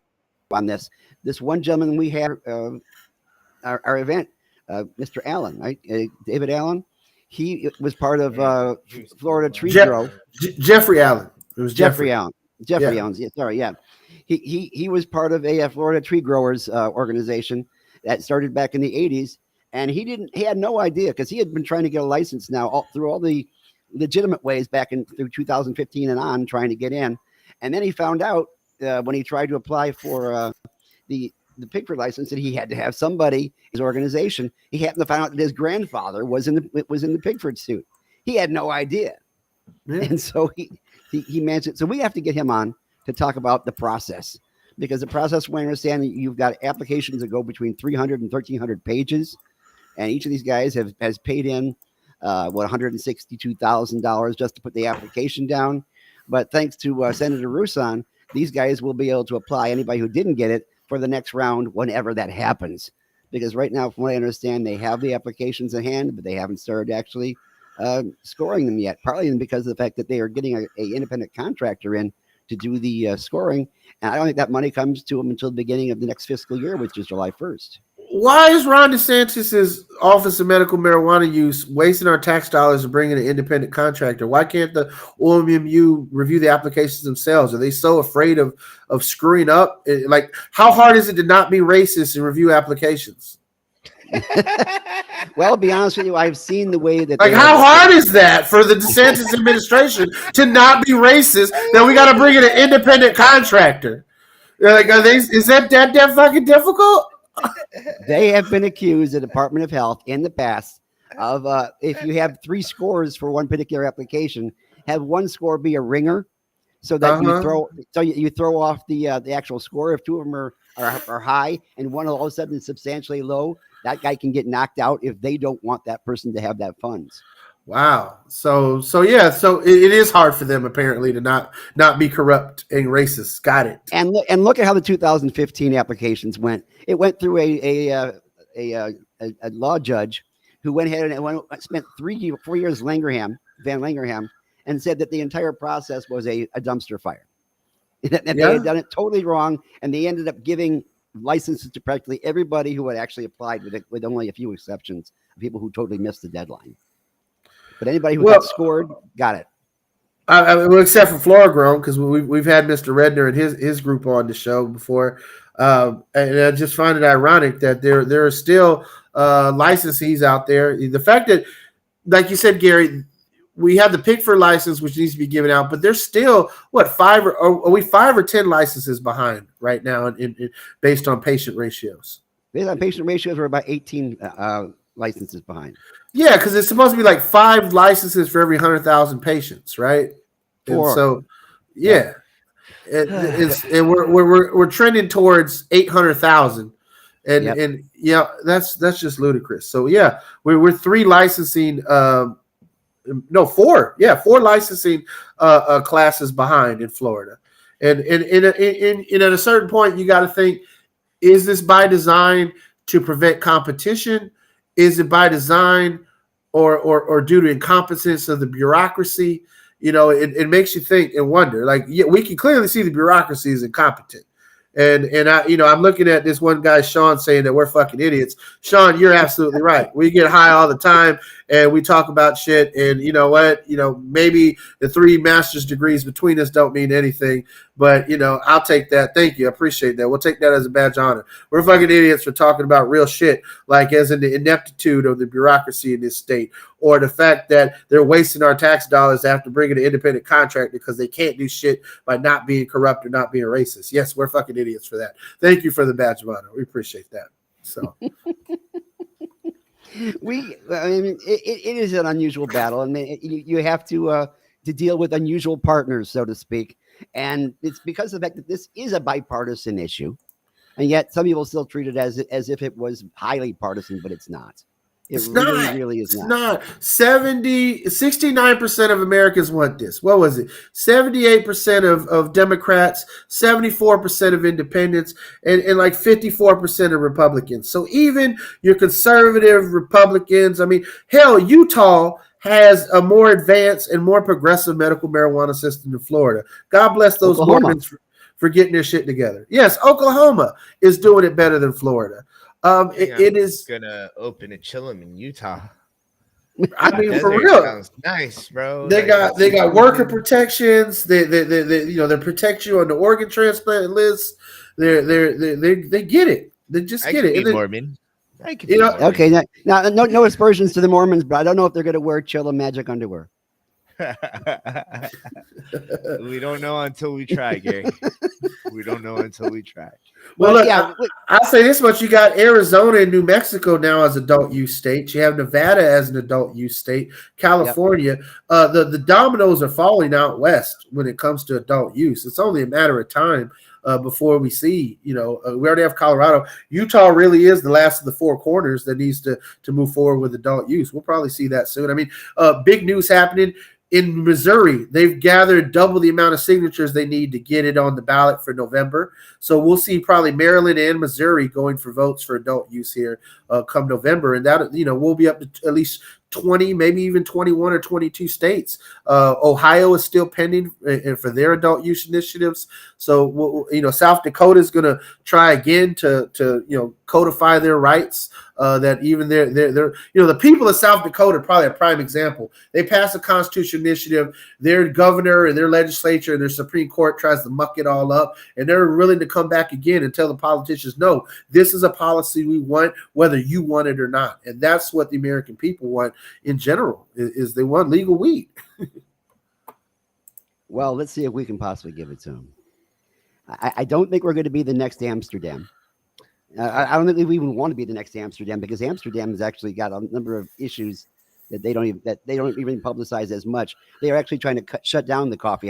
on this. This one gentleman we had our event, Mr. Allen, right? David Allen. He was part of Florida Tree Grow. Jeffrey Allen. It was Jeffrey Allen. Jeffrey Allen. Yeah, sorry, yeah. He was part of a Florida Tree Growers organization that started back in the 80s, and he had no idea, because he had been trying to get a license now through all the legitimate ways back through 2015 and on, trying to get in. And then he found out when he tried to apply for the Pigford license that he had to have somebody, his organization. He happened to find out that his grandfather was in the Pigford suit. He had no idea, and so he managed it. So we have to get him on to talk about the process, because the process, when I understand, you've got applications that go between 300 and 1,300 pages, and each of these guys has paid in $162,000 just to put the application down. But thanks to Senator Rouson, these guys will be able to apply, anybody who didn't get it, for the next round whenever that happens. Because right now, from what I understand, they have the applications in hand, but they haven't started actually scoring them yet, partly because of the fact that they are getting a independent contractor in to do the scoring. And I don't think that money comes to them until the beginning of the next fiscal year, which is July 1st. Why is Ron DeSantis' Office of Medical Marijuana Use wasting our tax dollars and bringing an independent contractor? Why can't the OMMU review the applications themselves? Are they so afraid of screwing up? Like, how hard is it to not be racist and review applications? Well, to be honest with you, I've seen the way that. Like, how hard is that for the DeSantis administration to not be racist? That we got to bring in an independent contractor? Like, is that fucking difficult? They have been accused, the Department of Health, in the past of if you have 3 scores for one particular application, have one score be a ringer, so that you throw off the actual score. If 2 of them are high and one all of a sudden is substantially low, that guy can get knocked out if they don't want that person to have that funds. Wow. So it is hard for them apparently to not be corrupt and racist. Got it. And look at how the 2015 applications went. It went through a law judge who went ahead and spent 4 years Van Langerham, and said that the entire process was a dumpster fire. That they had done it totally wrong, and they ended up giving licenses to practically everybody who had actually applied, with only a few exceptions, people who totally missed the deadline. But anybody who got scored got it. Well, except for Flora Grown, because we've had Mr. Redner and his group on the show before, and I just find it ironic that there are still licensees out there. The fact that, like you said, Gary, we have the Pickford license, which needs to be given out, but there's still are we 5 or 10 licenses behind right now, in based on patient ratios? Based on patient ratios, we're about 18 licenses behind. Yeah, because it's supposed to be like 5 licenses for every 100,000 patients, right? 4. And so, yeah, and we're trending towards 800,000, and yeah, that's just ludicrous. So yeah, we're 3 licensing, 4 licensing classes behind in Florida, and at a certain point, you got to think: is this by design to prevent competition? Is it by design or due to incompetence of the bureaucracy? You know, it makes you think and wonder. Like, yeah, we can clearly see the bureaucracy is incompetent. And I'm looking at this one guy, Sean, saying that we're fucking idiots. Sean, you're absolutely right. We get high all the time and we talk about shit. And you know what? Maybe the 3 master's degrees between us don't mean anything, but I'll take that. Thank you. I appreciate that. We'll take that as a badge of honor. We're fucking idiots for talking about real shit, like as in the ineptitude of the bureaucracy in this state, or the fact that they're wasting our tax dollars after bringing an independent contractor because they can't do shit by not being corrupt or not being racist. Yes, we're fucking idiots for that. Thank you for the badge of honor. We appreciate that. So it is an unusual battle, and you have to deal with unusual partners, so to speak. And it's because of the fact that this is a bipartisan issue, and yet some people still treat it as if it was highly partisan, but it's not. It's really is not. 69% of Americans want this. What was it? 78% of Democrats, 74% of independents, and like 54% of Republicans. So even your conservative Republicans, I mean, hell, Utah has a more advanced and more progressive medical marijuana system than Florida. God bless those Mormons for getting their shit together. Yes, Oklahoma is doing it better than Florida. It is gonna open a Chillum in Utah. I mean, for real, sounds nice, bro. They got worker protections. They protect you on the organ transplant list. They get it. They just get it. Mormon. Okay, now no aspersions to the Mormons, but I don't know if they're going to wear Chillum magic underwear. We don't know until we try, Gary. We don't know until we try. Well, Well, look, yeah, I'll say this much: you got Arizona and New Mexico now as adult use states. You have Nevada as an adult use state. California, the dominoes are falling out west when it comes to adult use. It's only a matter of time before we see. We already have Colorado. Utah really is the last of the four corners that needs to move forward with adult use. We'll probably see that soon. I mean, big news happening. In Missouri, they've gathered double the amount of signatures they need to get it on the ballot for November. So we'll see probably Maryland and Missouri going for votes for adult use here come November. And that, we'll be up to at least 20, maybe even 21 or 22 states. Ohio is still pending for their adult use initiatives. So, South Dakota is going to try again to codify their rights. That even they're the people of South Dakota are probably a prime example. They pass a constitutional initiative. Their governor and their legislature and their Supreme Court tries to muck it all up, and they're willing to come back again and tell the politicians, no, this is a policy we want, whether you want it or not. And that's what the American people want in general, is they want legal weed. well, let's see if we can possibly give it to them. I don't think we're going to be the next Amsterdam. I don't think we even want to be the next Amsterdam, because Amsterdam has actually got a number of issues that they don't even publicize as much. They are actually trying to shut down the coffee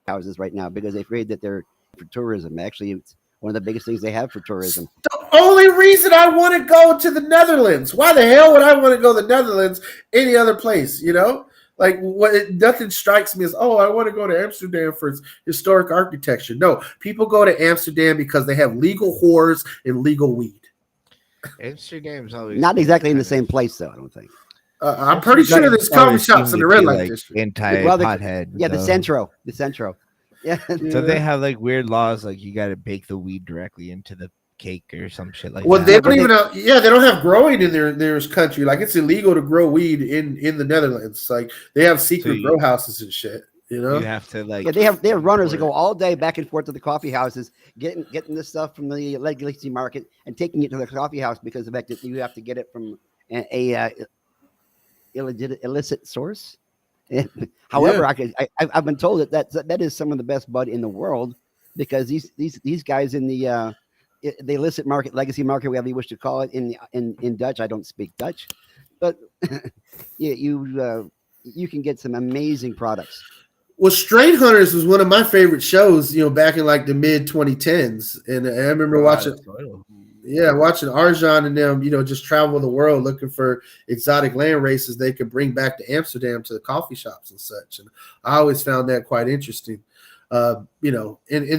houses right now because they're afraid that they're for tourism. Actually, it's one of the biggest things they have for tourism. The only reason I want to go to the Netherlands. Why the hell would I want to go to the Netherlands any other place, Like nothing strikes me as, I want to go to Amsterdam for its historic architecture. No, people go to Amsterdam because they have legal whores and legal weed. Amsterdam's always Not exactly in the same place, though. I don't think. I'm pretty sure there's coffee shops in the red light district. Anti-pothead. Yeah, the Centro. Yeah. So they have like weird laws, like you got to bake the weed directly into the cake or some shit like well, that. they don't even they don't have growing in their country. Like, it's illegal to grow weed in the Netherlands. Like, they have secret grow houses and shit. You have to they have runners that go all day back and forth to the coffee houses, getting this stuff from the legacy market and taking it to the coffee house, because of the fact that you have to get it from a illicit source. However, I've been told that is some of the best bud in the world, because these guys in the illicit market, legacy market, whatever you wish to call it in Dutch. I don't speak Dutch, but you can get some amazing products. Well, Strain Hunters was one of my favorite shows, back in like the mid 2010s, and I remember watching Arjan and them, just travel the world looking for exotic land races they could bring back to Amsterdam to the coffee shops and such. And I always found that quite interesting. And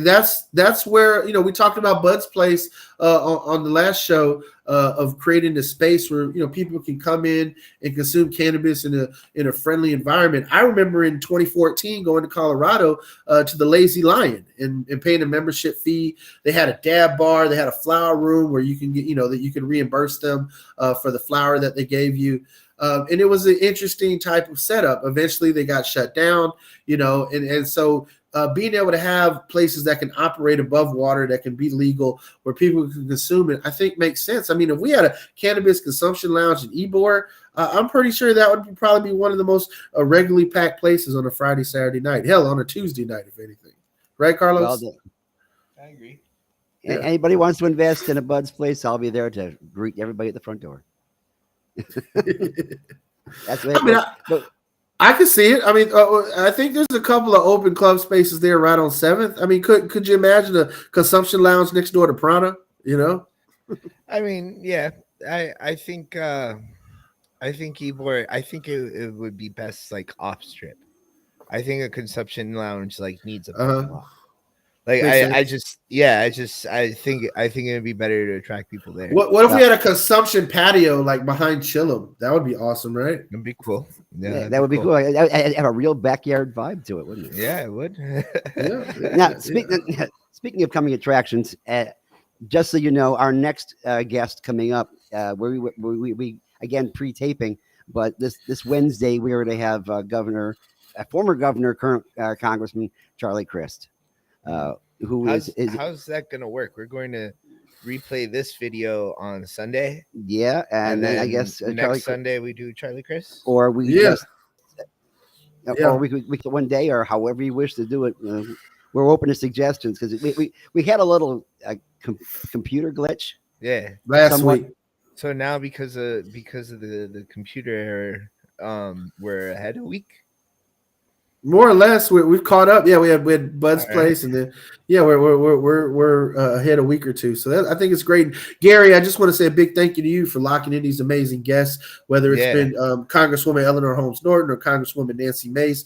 that's where, we talked about Bud's Place on the last show of creating the space where, people can come in and consume cannabis in a friendly environment. I remember in 2014 going to Colorado to the Lazy Lion and paying a membership fee. They had a dab bar, they had a flower room where you can get, that you can reimburse them for the flower that they gave you. And it was an interesting type of setup. Eventually they got shut down, and so being able to have places that can operate above water, that can be legal, where people can consume it, I think makes sense. I mean, if we had a cannabis consumption lounge in Ybor, I'm pretty sure that would probably be one of the most regularly packed places on a Friday, Saturday night. Hell, on a Tuesday night, if anything. Right, Carlos? Well, I agree. Yeah. Anybody wants to invest in a Bud's Place, I'll be there to greet everybody at the front door. That's what I could see it. I mean, I think there's a couple of open club spaces there right on 7th. I mean, could you imagine a consumption lounge next door to Prana? I mean, yeah. I think Ybor. I think it would be best like off strip. I think a consumption lounge like needs a parking lot. Like I think it would be better to attract people there. What if we had a consumption patio like behind Chillum? That would be awesome, right? It'd be cool. Yeah, that would be cool. I have a real backyard vibe to it, wouldn't it? Yeah, it would. Now, speaking of coming attractions, just so you know, our next guest coming up, we again pre-taping, but this Wednesday we are going to have former governor, current Congressman Charlie Crist. How's that going to work? We're going to replay this video on Sunday. Yeah, and then I guess next Sunday we do Charlie Crist, or we Yeah. or we could one day, or however you wish to do it. We're open to suggestions because we had a little computer glitch Yeah. Last somewhat. week. So now because of the computer error, we're ahead a week. More or less, we've caught up. Yeah, we had Bud's All right. place, and then yeah, we're ahead a week or two. So I think it's great. Gary, I just want to say a big thank you to you for locking in these amazing guests. Whether it's Yeah. been Congresswoman Eleanor Holmes Norton or Congresswoman Nancy Mace,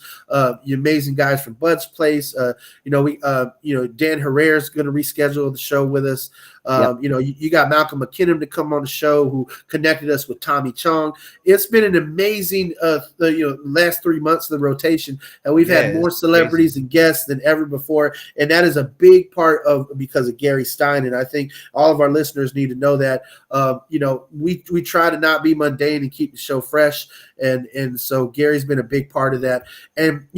you amazing guys from Bud's place. Dan Herrera is going to reschedule the show with us. You got Malcolm McKinnon to come on the show, who connected us with Tommy Chong. It's been an amazing last 3 months of the rotation, and we've had more celebrities and guests than ever before, and that is a big part of because of Gary Stein. And I think all of our listeners need to know that we try to not be mundane and keep the show fresh, and so Gary's been a big part of that. And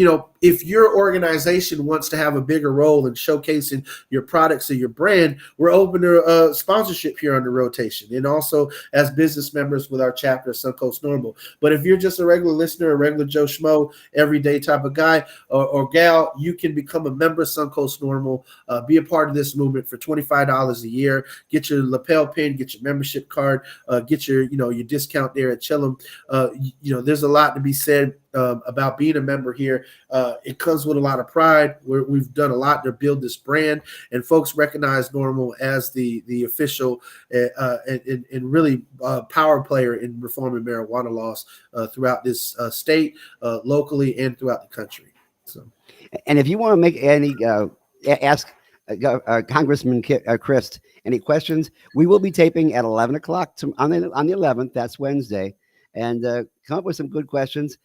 if your organization wants to have a bigger role in showcasing your products and your brand, we're open to sponsorship here on the rotation, and also as business members with our chapter of Suncoast Normal. But if you're just a regular listener, a regular Joe Schmo, everyday type of guy or gal, you can become a member of Suncoast Normal, be a part of this movement for $25 a year. Get your lapel pin, get your membership card, get your discount there at Chillum. There's a lot to be said about being a member here. It comes with a lot of pride. We've done a lot to build this brand, and folks recognize Normal as the official and really power player in reforming marijuana laws throughout this state, locally, and throughout the country. So, and if you want to make any ask Congressman Christ any questions, we will be taping at 11 o'clock on the 11th. That's Wednesday, and come up with some good questions.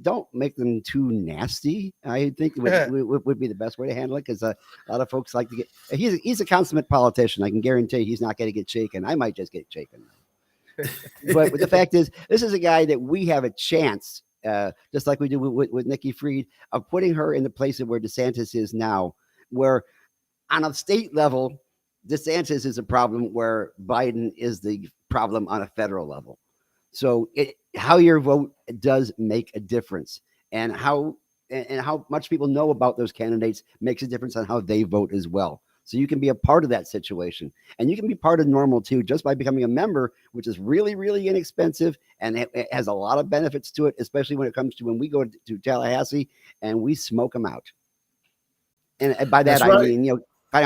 Don't make them too nasty. I think would be the best way to handle it, because a lot of folks like to get. He's a consummate politician. I can guarantee he's not going to get shaken. I might just get shaken. But the fact is, this is a guy that we have a chance, just like we do with Nikki Fried, of putting her in the place of where DeSantis is now, where on a state level, DeSantis is a problem where Biden is the problem on a federal level. So how your vote does make a difference, and how much people know about those candidates makes a difference on how they vote as well. So you can be a part of that situation, and you can be part of Normal too, just by becoming a member, which is really, really inexpensive, and it has a lot of benefits to it, especially when it comes to when we go to Tallahassee and we smoke them out. And by that, I mean, find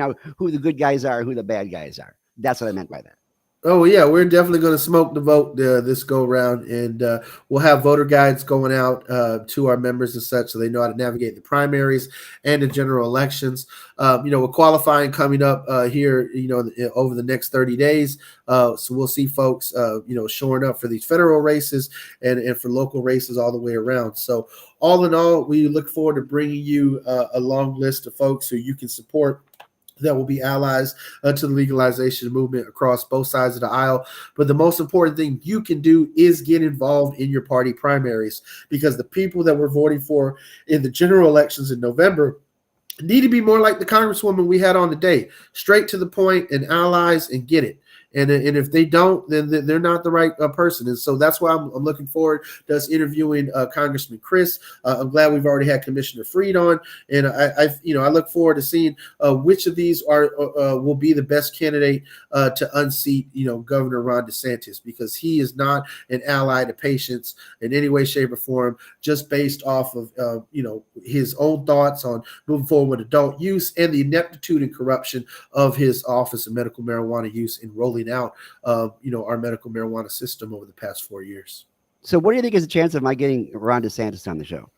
out who the good guys are, who the bad guys are. That's what I meant by that. Oh, yeah, we're definitely going to smoke the vote this go around, and we'll have voter guides going out to our members and such, so they know how to navigate the primaries and the general elections. With qualifying coming up here, over the next 30 days. So we'll see folks, showing up for these federal races and for local races all the way around. So all in all, we look forward to bringing you a long list of folks who you can support that will be allies to the legalization movement across both sides of the aisle. But the most important thing you can do is get involved in your party primaries, because the people that we're voting for in the general elections in November need to be more like the Congresswoman we had on today, straight to the point and allies and get it. And if they don't, then they're not the right person. And so that's why I'm looking forward to us interviewing Congressman Chris. I'm glad we've already had Commissioner Fried on, and I look forward to seeing which of these will be the best candidate to unseat Governor Ron DeSantis, because he is not an ally to patients in any way, shape, or form, just based off of his own thoughts on moving forward with adult use and the ineptitude and corruption of his Office of Medical Marijuana Use in rolling out our medical marijuana system over the past 4 years. So what do you think is the chance of my getting Ron DeSantis on the show?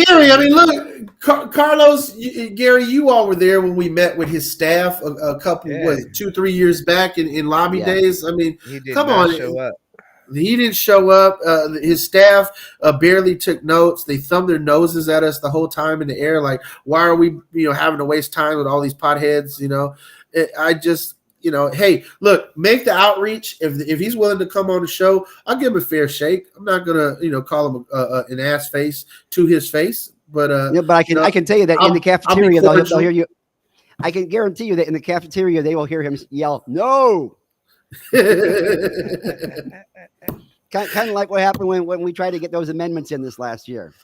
Gary, look, Carlos, Gary, you all were there when we met with his staff a couple, 2-3 years back in lobby days. I mean, he did come not on. show up. He didn't show up. His staff barely took notes. They thumbed their noses at us the whole time in the air. Like, why are we, having to waste time with all these potheads? I just, hey, look, make the outreach. If he's willing to come on the show, I'll give him a fair shake. I'm not gonna, call him an ass face to his face. But I can tell you that in the cafeteria they'll hear you. I can guarantee you that in the cafeteria they will hear him yell, "No." Kind of like what happened when we tried to get those amendments in this last year.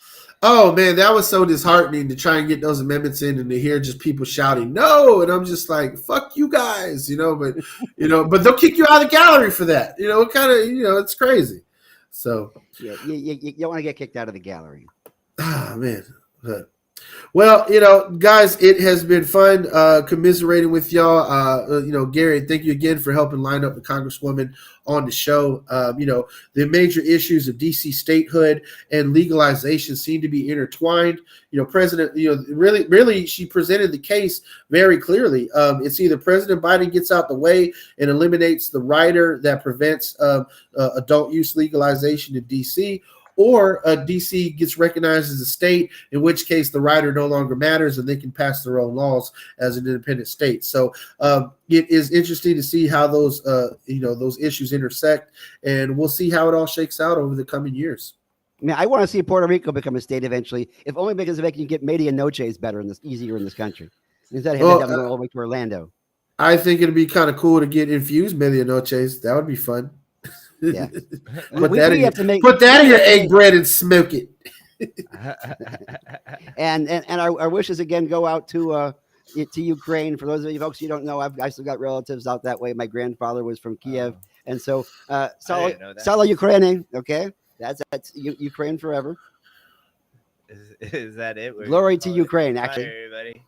Oh man, that was so disheartening to try and get those amendments in and to hear just people shouting no, and I'm just like, fuck you guys, but they'll kick you out of the gallery for that. It kind of, it's crazy. So Yeah, you don't want to get kicked out of the gallery. man. Well, guys, it has been fun commiserating with y'all. Gary, thank you again for helping line up the Congresswoman on the show. The major issues of DC statehood and legalization seem to be intertwined. President, really, she presented the case very clearly. It's either President Biden gets out the way and eliminates the rider that prevents adult use legalization in DC, or DC gets recognized as a state, in which case the rider no longer matters and they can pass their own laws as an independent state. So it is interesting to see how those issues intersect, and we'll see how it all shakes out over the coming years. I mean, I want to see Puerto Rico become a state eventually, if only because they can get media noches easier in this country. Instead of having to go all the way to Orlando. I think it'd be kind of cool to get infused media noches. That would be fun. Yeah. Put that in your egg bread and smoke it. and our wishes again go out to Ukraine. For those of you folks you don't know, I still got relatives out that way. My grandfather was from Kiev, and so Sala Ukraine. Okay, that's Ukraine forever. Is that it? Glory to Ukraine, actually. Bye, everybody.